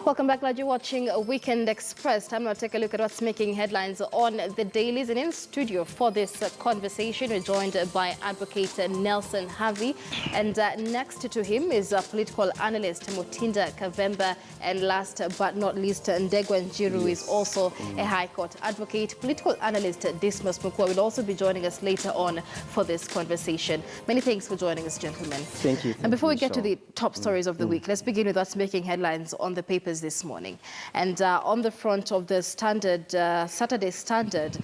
Welcome back, glad you're watching Weekend Express. Time now to take a look at what's making headlines on the dailies. And in studio for this conversation, we're joined by advocate Nelson Havi. And next to him is political analyst Mutinda Kavemba. And last but not least, Ndegwa Njiru is also a High Court advocate. Political analyst Dismas Mukwa will also be joining us later on for this conversation. Many thanks for joining us, gentlemen. Thank you. And before we get to the top stories of the week, let's begin with what's making headlines on the papers this morning. And on the front of the Saturday Standard,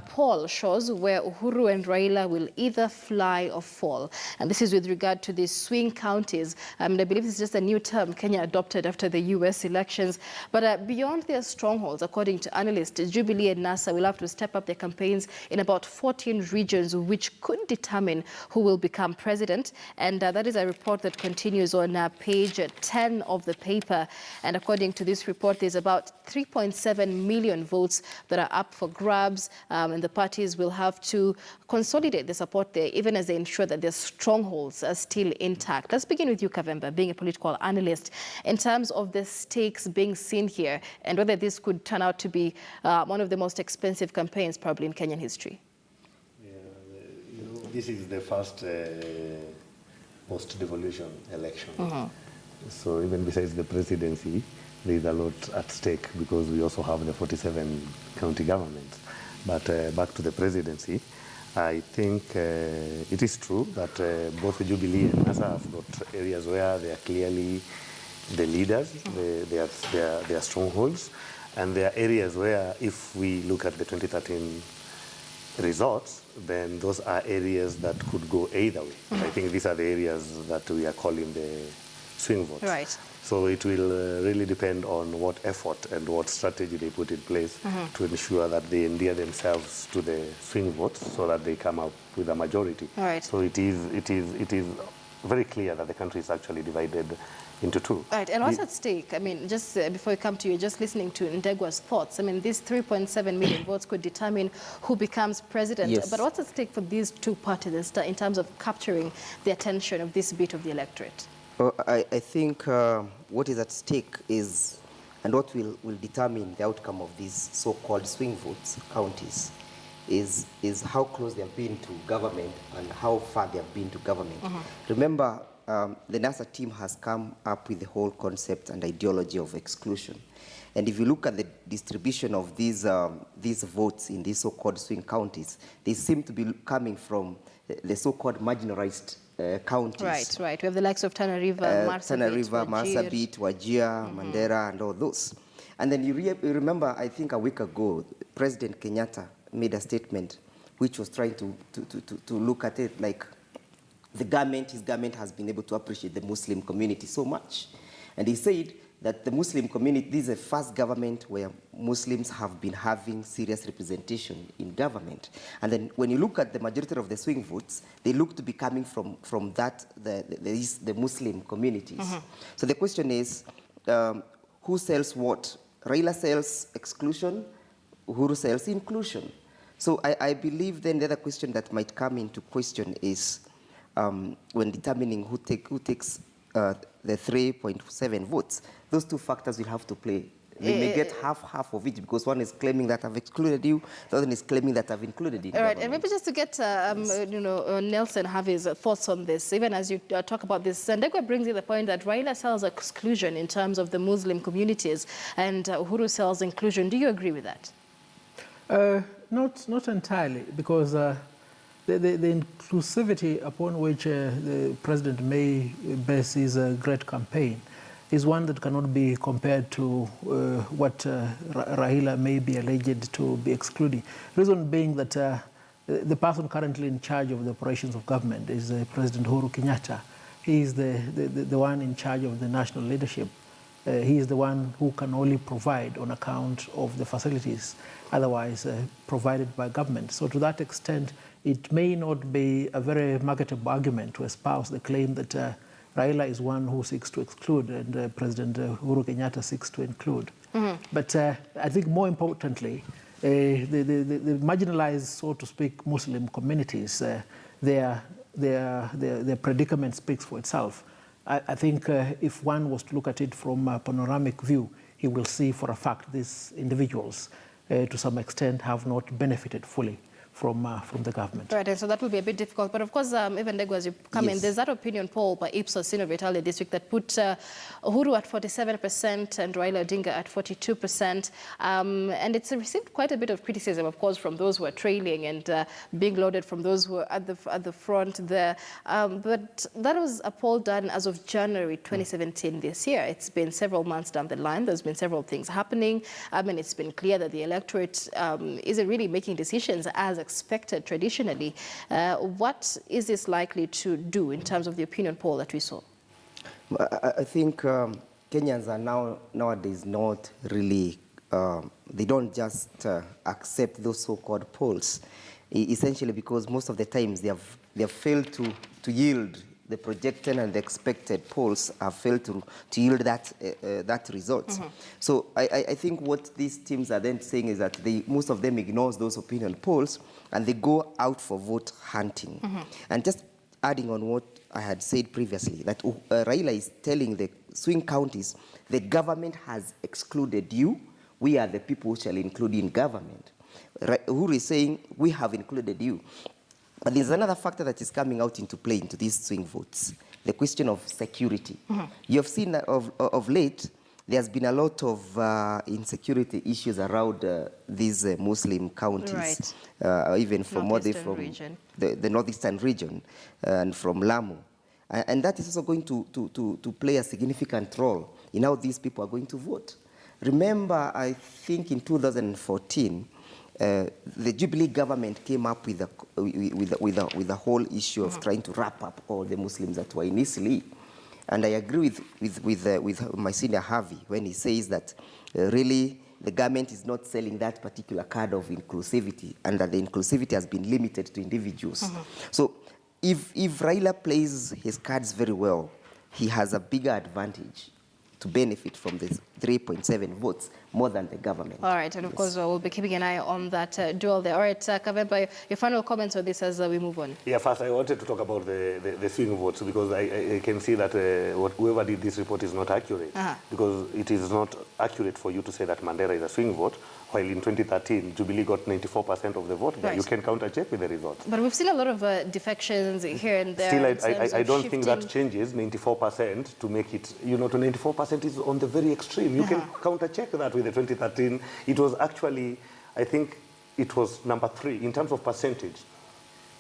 poll shows where Uhuru and Raila will either fly or fall. And this is with regard to the swing counties. I believe it's just a new term Kenya adopted after the US elections. But beyond their strongholds, according to analysts, Jubilee and NASA will have to step up their campaigns in about 14 regions, which could determine who will become president. And that is a report that continues on page 10 of the paper. And according to this report, there's about 3.7 million votes that are up for grabs, and the parties will have to consolidate the support there, even as they ensure that their strongholds are still intact. Let's begin with you, Kavemba, being a political analyst, in terms of the stakes being seen here and whether this could turn out to be one of the most expensive campaigns probably in Kenyan history. Yeah, this is the first post-devolution election. So even besides the presidency, there is a lot at stake because we also have the 47 county governments. But back to the presidency, I think it is true that both Jubilee and NASA have got areas where they are clearly the leaders, they are strongholds, and there are areas where if we look at the 2013 results, then those are areas that could go either way. I think these are the areas that we are calling the swing votes. Right. So it will really depend on what effort and what strategy they put in place to ensure that they endear themselves to the swing votes so that they come up with a majority. Right. So it is very clear that the country is actually divided into two. Right, and what's at stake? I mean, just before I come to you, just listening to Ndegwa's thoughts. I mean, these 3.7 million votes could determine who becomes president. Yes. But what's at stake for these two parties in terms of capturing the attention of this bit of the electorate? Well, I think what is at stake is, and what will determine the outcome of these so-called swing votes counties, is how close they have been to government and how far they have been to government. Remember, the NASA team has come up with the whole concept and ideology of exclusion. And if you look at the distribution of these votes in these so-called swing counties, they seem to be coming from the so-called marginalized counties. Right. We have the likes of Tana River, Marsabit, Wajir, Mandera, and all those. And then you remember, I think a week ago, President Kenyatta made a statement which was trying to look at it like his government has been able to appreciate the Muslim community so much. And he said that the Muslim community, this is the first government where Muslims have been having serious representation in government. And then when you look at the majority of the swing votes, they look to be coming from the Muslim communities. So the question is, who sells what? Raila sells exclusion, Uhuru sells inclusion. So I believe then the other question that might come into question is when determining who takes the 3.7 votes, those two factors will have to play. We may get half of it because one is claiming that I've excluded you, the other is claiming that I've included you. All right, and maybe just to get Nelson Havi's thoughts on this, even as you talk about this, Ndegwa brings in the point that Raila sells exclusion in terms of the Muslim communities and Uhuru sells inclusion. Do you agree with that? Not entirely, because the inclusivity upon which the president may base his great campaign is one that cannot be compared to what Raila may be alleged to be excluding. Reason being that the person currently in charge of the operations of government is President Uhuru Kenyatta. He is the one in charge of the national leadership. He is the one who can only provide on account of the facilities otherwise provided by government. So to that extent, it may not be a very marketable argument to espouse the claim that Raila is one who seeks to exclude and President Uhuru Kenyatta seeks to include. But I think more importantly, the marginalized, so to speak, Muslim communities, their predicament speaks for itself. I think if one was to look at it from a panoramic view, he will see for a fact these individuals, to some extent, have not benefited fully from the government. Right, and so that will be a bit difficult. But of course, even Ndegwa, as you come in, there's that opinion poll by Ipsos in Vitale district that put Uhuru at 47% and Raila Odinga at 42%. And it's received quite a bit of criticism, of course, from those who are trailing and being loaded from those who are at the front there. But that was a poll done as of January 2017 this year. It's been several months down the line. There's been several things happening. I mean, it's been clear that the electorate isn't really making decisions as expected traditionally. What is this likely to do in terms of the opinion poll that we saw? I think Kenyans are nowadays not really, they don't just accept those so-called polls, essentially because most of the times they have failed to yield the projected and the expected polls have failed to yield that result. Mm-hmm. So I think what these teams are then saying is that most of them ignores those opinion polls and they go out for vote hunting. Mm-hmm. And just adding on what I had said previously, that Raila is telling the swing counties, the government has excluded you, we are the people who shall include you in government. Uhuru is saying, we have included you. But there's another factor that is coming out into play into these swing votes, the question of security. Mm-hmm. You have seen that of late, there's been a lot of insecurity issues around these Muslim counties, right. Even from the northeastern region and from Lamu. And that is also going to play a significant role in how these people are going to vote. Remember, I think in 2014, the Jubilee government came up with the whole issue of trying to wrap up all the Muslims that were in Eastleigh. And I agree with my senior Harvey when he says that really the government is not selling that particular card of inclusivity and that the inclusivity has been limited to individuals. Mm-hmm. So if Raila plays his cards very well, he has a bigger advantage to benefit from the 3.7 votes more than the government. All right, and of course we'll be keeping an eye on that duel there. All right, Kavemba, your final comments on this as we move on. Yeah, first I wanted to talk about the swing votes because I can see that whoever did this report is not accurate, because it is not accurate for you to say that Mandera is a swing vote, while in 2013 Jubilee got 94% of the vote. Right. You can counter-check with the results. But we've seen a lot of defections here and there. Still, I don't think that changes 94% to make it, to 94% is on the very extreme. You can counter-check that with the 2013. It was actually, I think, it was number 3 in terms of percentage.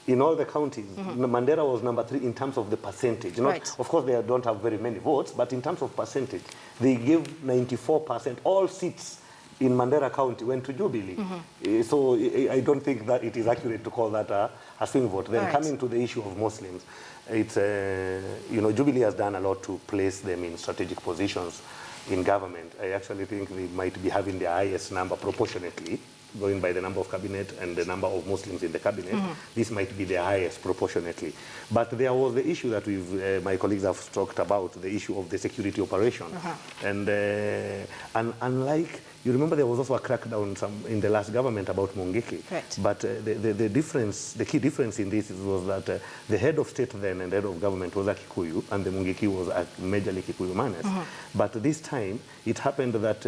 In all the counties, Mandera was number 3 in terms of the percentage. Right. Of course, they don't have very many votes, but in terms of percentage, they give 94%. All seats in Mandera County went to Jubilee. So I don't think that it is accurate to call that a swing vote. Then coming to the issue of Muslims, it's, Jubilee has done a lot to place them in strategic positions in government. I actually think they might be having the highest number proportionately, going by the number of cabinet and the number of Muslims in the cabinet. This might be the highest proportionately. But there was the issue that my colleagues have talked about, the issue of the security operation. And unlike, you remember there was also a crackdown in the last government about Mungiki. Right. But the key difference in this was that the head of state then and head of government was a Kikuyu, and the Mungiki was a majorly Kikuyu Manes. But this time, it happened that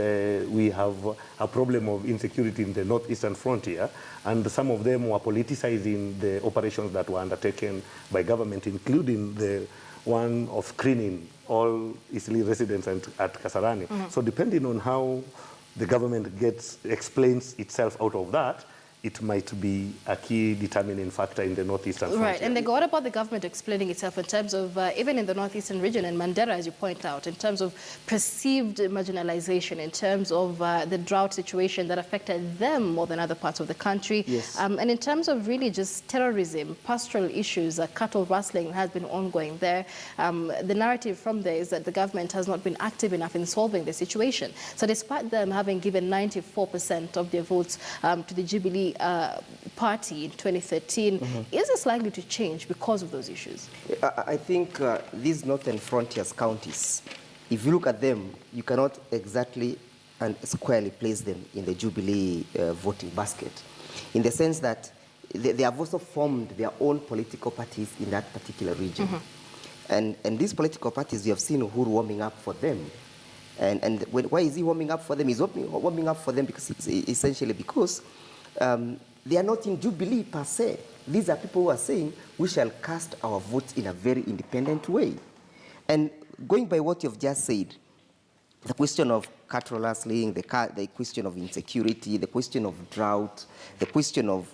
we have a problem of insecurity in the northeastern frontier, and some of them were politicizing the operations that were undertaken by government, including the one of screening all Eastleigh residents at Kasarani. So depending on how the government explains itself out of that, it might be a key determining factor in the northeastern frontier. Right, and what about the government explaining itself in terms of, even in the northeastern region, and Mandera, as you point out, in terms of perceived marginalization, in terms of the drought situation that affected them more than other parts of the country, yes. And in terms of really just terrorism, pastoral issues, cattle rustling has been ongoing there. The narrative from there is that the government has not been active enough in solving the situation. So despite them having given 94% of their votes to the Jubilee party in 2013, is this likely to change because of those issues? I think these northern frontiers counties, if you look at them, you cannot exactly and squarely place them in the Jubilee voting basket, in the sense that they have also formed their own political parties in that particular region. And these political parties, you have seen Uhuru warming up for them. Why is he warming up for them? He's warming up for them because essentially because they are not in Jubilee per se. These are people who are saying we shall cast our votes in a very independent way. And going by what you've just said, the question of cattle rustling, the question of insecurity, the question of drought, the question of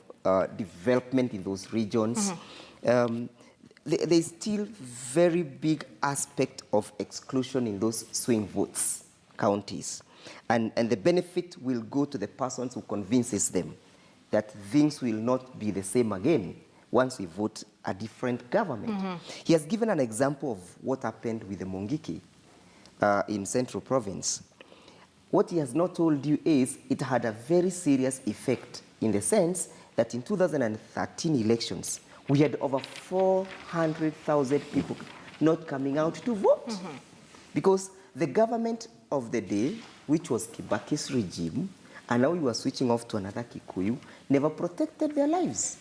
development in those regions, there's still very big aspect of exclusion in those swing votes counties. And the benefit will go to the persons who convinces them that things will not be the same again once we vote a different government. He has given an example of what happened with the Mungiki in Central Province. What he has not told you is it had a very serious effect in the sense that in 2013 elections, we had over 400,000 people not coming out to vote. Because the government of the day, which was Kibaki's regime, and now you are switching off to another Kikuyu, never protected their lives.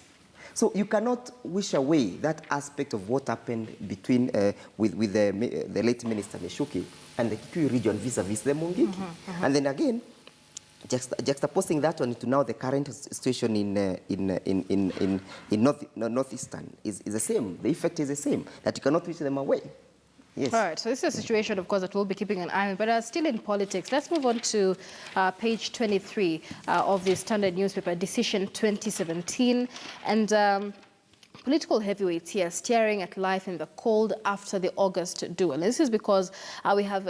So you cannot wish away that aspect of what happened between with the late Minister Meshuki and the Kikuyu region vis-a-vis the Mungiki. And then again, juxtaposing that one to now the current situation in northeastern is the same. The effect is the same, that you cannot wish them away. Yes. All right, so this is a situation, of course, that we'll be keeping an eye on. But still in politics, let's move on to page 23 of the Standard newspaper, Decision 2017. And political heavyweights here staring at life in the cold after the August duel. And this is because we have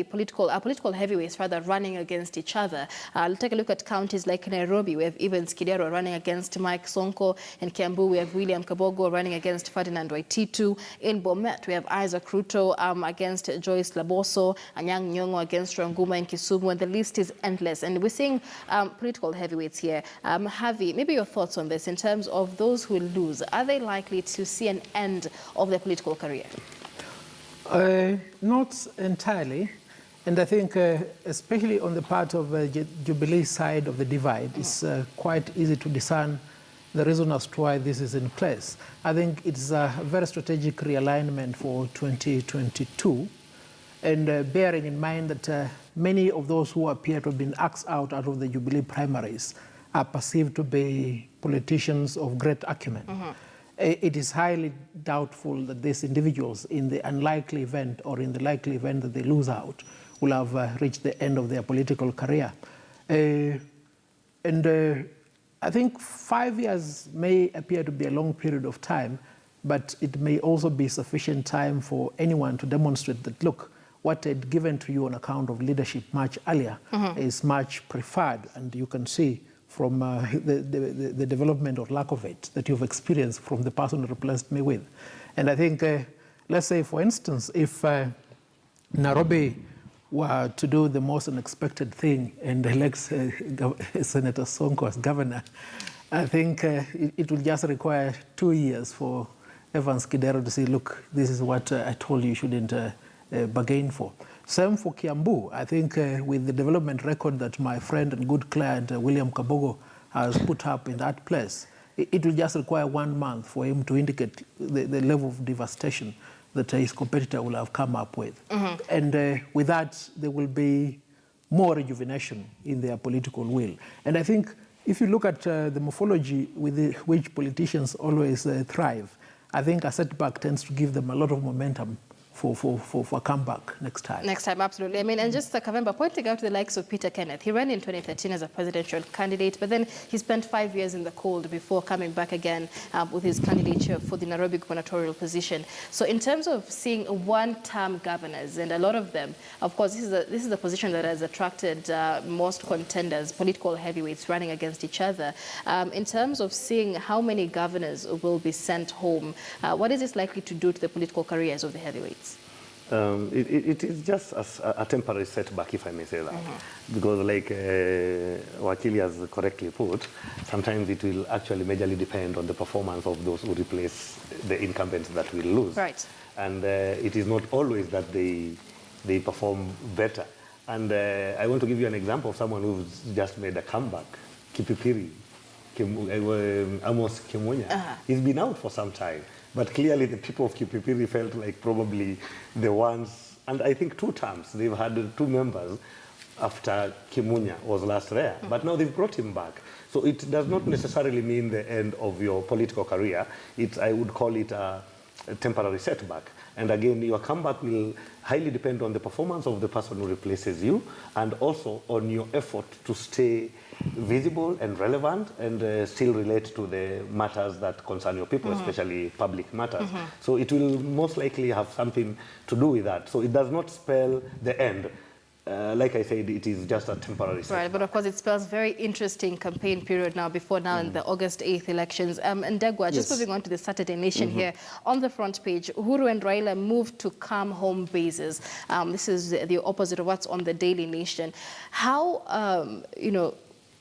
political heavyweights rather running against each other. We'll take a look at counties like Nairobi. We have Evans Kidero running against Mike Sonko. In Kiambu, we have William Kabogo running against Ferdinand Waititu. In Bomet, we have Isaac Ruto against Joyce Laboso, Anyang' Nyong'o against Ranguma in Kisumu, and the list is endless. And we're seeing political heavyweights here. Javi, maybe your thoughts on this in terms of those who will lose. Are they likely to see an end of their political career? Not entirely. And I think especially on the part of Jubilee side of the divide, it's quite easy to discern the reason as to why this is in place. I think it's a very strategic realignment for 2022. And bearing in mind that many of those who appear to have been axed out of the Jubilee primaries are perceived to be politicians of great acumen. It is highly doubtful that these individuals, in the unlikely event or in the likely event that they lose out, will have reached the end of their political career. I think 5 years may appear to be a long period of time, but it may also be sufficient time for anyone to demonstrate that, look, what I'd given to you on account of leadership much earlier is much preferred, and you can see from the development or lack of it that you've experienced from the person who replaced me with. And I think, let's say, for instance, if Nairobi were to do the most unexpected thing and elect Senator Sonko as governor, I think it would just require 2 years for Evans Kidero to say, look, this is what I told you shouldn't bargain for. Same for Kiambu. I think with the development record that my friend and good client William Kabogo has put up in that place, it will just require 1 month for him to indicate the level of devastation that his competitor will have come up with. And with that, there will be more rejuvenation in their political will. And I think if you look at the morphology with which politicians always thrive, I think a setback tends to give them a lot of momentum for a comeback next time. Next time, absolutely. I mean, and just Kavemba pointing out the likes of Peter Kenneth. He ran in 2013 as a presidential candidate, but then he spent 5 years in the cold before coming back again with his candidature for the Nairobi gubernatorial position. So in terms of seeing one-term governors, and a lot of them, of course, this is the position that has attracted most contenders, political heavyweights running against each other. In terms of seeing how many governors will be sent home, what is this likely to do to the political careers of the heavyweights? It is just a temporary setback, if I may say that. Because like Wakili has correctly put, sometimes it will actually majorly depend on the performance of those who replace the incumbents that will lose. Right. And it is not always that they perform better. And I want to give you an example of someone who's just made a comeback, Kipipiri, Amos Kimunya. He's been out for some time. But clearly the people of Kipipiri felt like probably the ones, and I think 2 terms, they've had 2 members after Kimunya was last there, but now they've brought him back. So it does not necessarily mean the end of your political career. I would call it a temporary setback. And again, your comeback will highly depend on the performance of the person who replaces you, and also on your effort to stay visible and relevant and still relate to the matters that concern your people, especially public matters. So it will most likely have something to do with that. So it does not spell the end. Like I said, it is just a temporary setback. Right, but of course it spells very interesting campaign period now before now in the August 8th elections. And Ndegwa, just moving on to the Saturday Nation here, on the front page, Uhuru and Raila moved to calm home bases. This is the opposite of what's on the Daily Nation. How,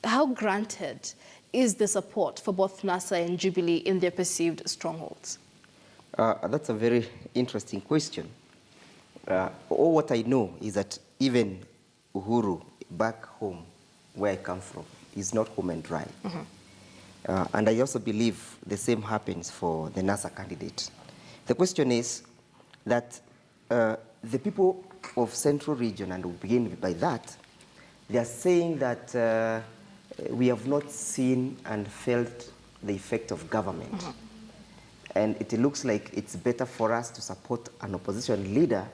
how granted is the support for both NASA and Jubilee in their perceived strongholds? That's a very interesting question. All what I know is that even Uhuru, back home, where I come from, is not home and dry. And I also believe the same happens for the NASA candidate. The question is that the people of Central Region, and we'll begin by that, they are saying that we have not seen and felt the effect of government. And it looks like it's better for us to support an opposition leader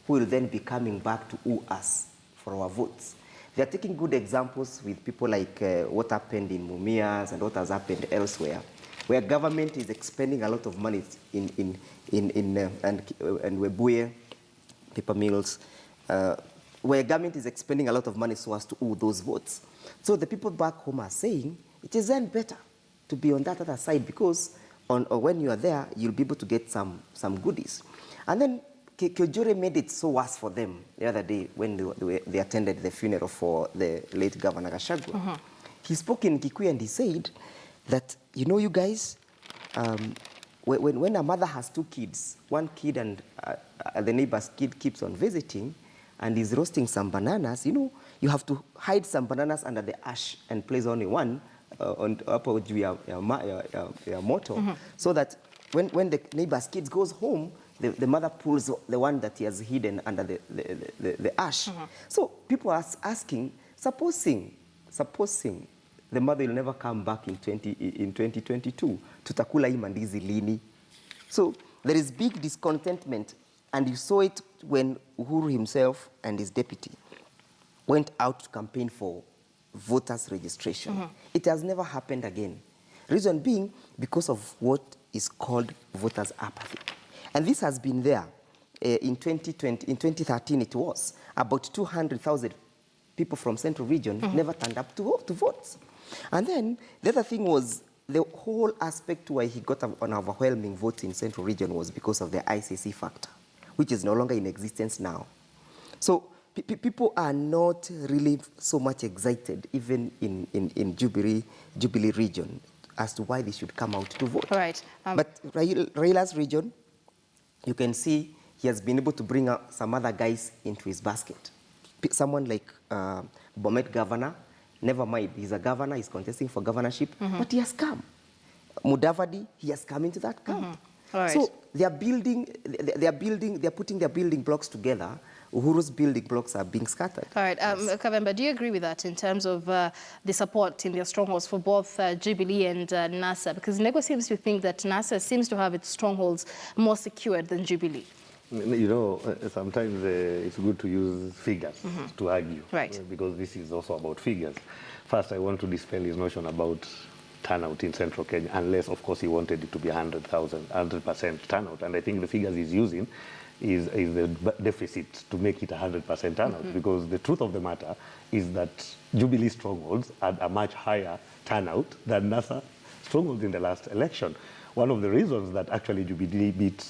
who will then be coming back to woo us for our votes. They are taking good examples with people like what happened in Mumias and what has happened elsewhere, where government is expending a lot of money and Webuye, paper mills, where government is expending a lot of money so as to woo those votes. So the people back home are saying it is then better to be on that other side, because when you are there, you'll be able to get some goodies. And then Kujore made it so worse for them the other day when they attended the funeral for the late Governor Gachagua. He spoke in Kikuyu and he said that, you guys, when a mother has 2 kids, one kid and the neighbor's kid keeps on visiting and is roasting some bananas, you have to hide some bananas under the ash and place only one on top of your motor, so that when the neighbor's kids goes home, the mother pulls the one that he has hidden under the ash. So people are asking, supposing the mother will never come back in 2022, tutakula hii mandizi lini? So there is big discontentment, and you saw it when Uhuru himself and his deputy went out to campaign for voters registration. It has never happened again. Reason being, because of what is called voters apathy. And this has been there in 2013 it was. About 200,000 people from Central Region never turned up to vote. And then the other thing was the whole aspect why he got an overwhelming vote in Central Region was because of the ICC factor, which is no longer in existence now. So people are not really so much excited, even in Jubilee Region, as to why they should come out to vote. Right. But Raila's region, you can see he has been able to bring out some other guys into his basket. Someone like Bomet governor, never mind, he's a governor, he's contesting for governorship, but he has come. Mudavadi, he has come into that camp. Right. So they are putting their building blocks together. Uhuru's building blocks are being scattered. All right, Kavemba, do you agree with that in terms of the support in their strongholds for both Jubilee and NASA? Because Nego seems to think that NASA seems to have its strongholds more secured than Jubilee. Sometimes it's good to use figures to argue, right? Because this is also about figures. First, I want to dispel his notion about turnout in Central Kenya, unless, of course, he wanted it to be 100% turnout. And I think the figures he's using is the deficit to make it 100% turnout, because the truth of the matter is that Jubilee strongholds had a much higher turnout than NASA strongholds in the last election. One of the reasons that actually Jubilee beat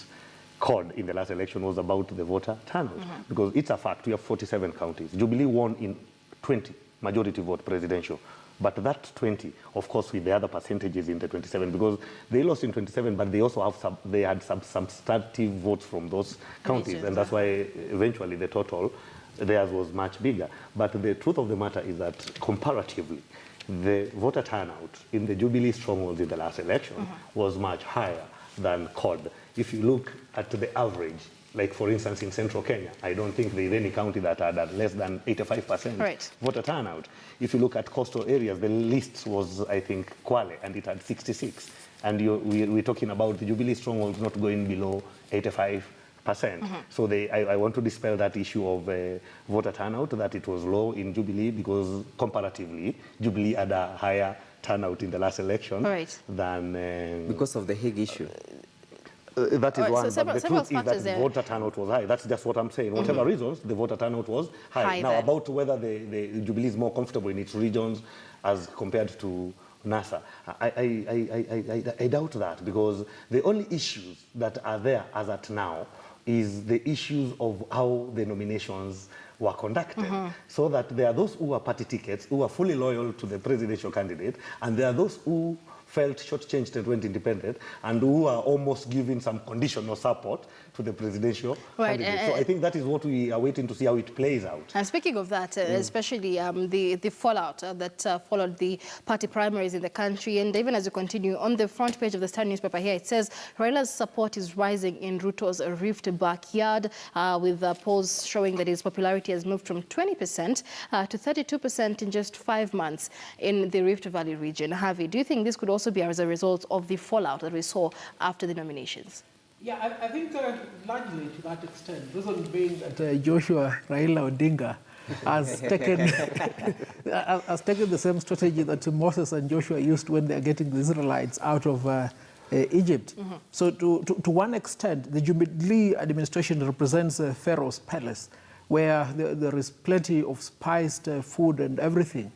CORD in the last election was about the voter turnout, because it's a fact, we have 47 counties. Jubilee won in 20 majority vote presidential. But that 20, of course, with the other percentages in the 27, because they lost in 27, but they also have they had some substantive votes from those counties, and that's why eventually the total theirs was much bigger. But the truth of the matter is that comparatively, the voter turnout in the Jubilee strongholds in the last election was much higher than CORD. if you look at the average, like for instance in central Kenya, I don't think there is any county that had less than 85% voter turnout. If you look at coastal areas, the list was, I think, Kwale, and it had 66. And we're talking about the Jubilee Stronghold not going below 85%. So I want to dispel that issue of voter turnout, that it was low in Jubilee, because comparatively, Jubilee had a higher turnout in the last election than... because of the Hague issue. That is one, so but the truth is that the voter turnout was high. That's just what I'm saying. Whatever reasons, the voter turnout was high. Now, about whether the Jubilee is more comfortable in its regions as compared to NASA, I doubt that, because the only issues that are there as at now is the issues of how the nominations were conducted. So that there are those who are party tickets, who are fully loyal to the presidential candidate, and there are those who felt shortchanged and went independent, and who are almost giving some conditional support to the presidential candidate. So I think that is what we are waiting to see how it plays out. And speaking of that, especially the fallout that followed the party primaries in the country, and even as you continue, on the front page of the Star newspaper here, it says Raila's support is rising in Ruto's Rift backyard, with polls showing that his popularity has moved from 20% to 32% in just 5 months in the Rift Valley region. Harvey, do you think this could also be as a result of the fallout that we saw after the nominations? Yeah, I think largely to that extent, reason being that Joshua Raila Odinga has taken the same strategy that Moses and Joshua used when they are getting the Israelites out of Egypt. So to one extent, the Jubilee administration represents Pharaoh's palace, where there is plenty of spiced food and everything,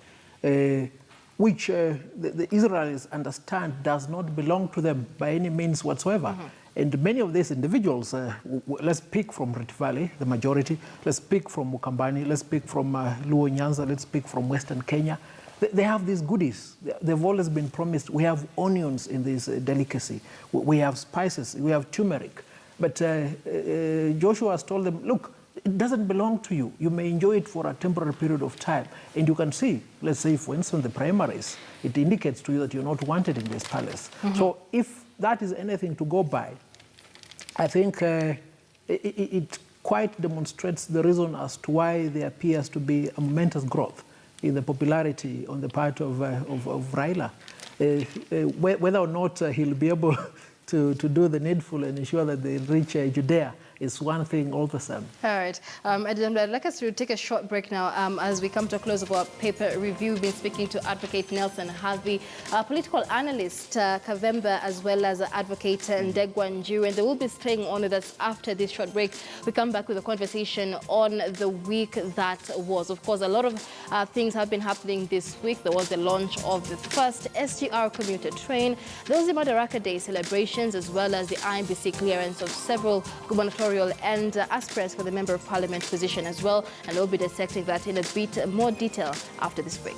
which the Israelis understand does not belong to them by any means whatsoever. And many of these individuals, let's pick from Rift Valley, the majority, let's pick from Mukambani, let's pick from Luo Nyanza, let's pick from Western Kenya. They have these goodies. They've always been promised. We have onions in this delicacy. We have spices. We have turmeric. But Joshua has told them, look, it doesn't belong to you. You may enjoy it for a temporary period of time. And you can see, let's say, for instance, the primaries, it indicates to you that you're not wanted in this palace. So if that is anything to go by, I think it quite demonstrates the reason as to why there appears to be a momentous growth in the popularity on the part of Raila. Whether or not he'll be able to do the needful and ensure that they reach Judea is one thing all the same. All right. I'd like us to take a short break now as we come to a close of our paper review. We've been speaking to Advocate Nelson Harvey, political analyst Kavemba, as well as Advocate Ndegwa Njiru, and they will be staying on with us after this short break. We come back with a conversation on the week that was. Of course, a lot of things have been happening this week. There was the launch of the first SGR commuter train. There was the Madaraka Day celebrations, as well as the IMBC clearance of several gubernatorial and aspirants for the Member of Parliament position as well. And we'll be dissecting that in a bit more detail after this break.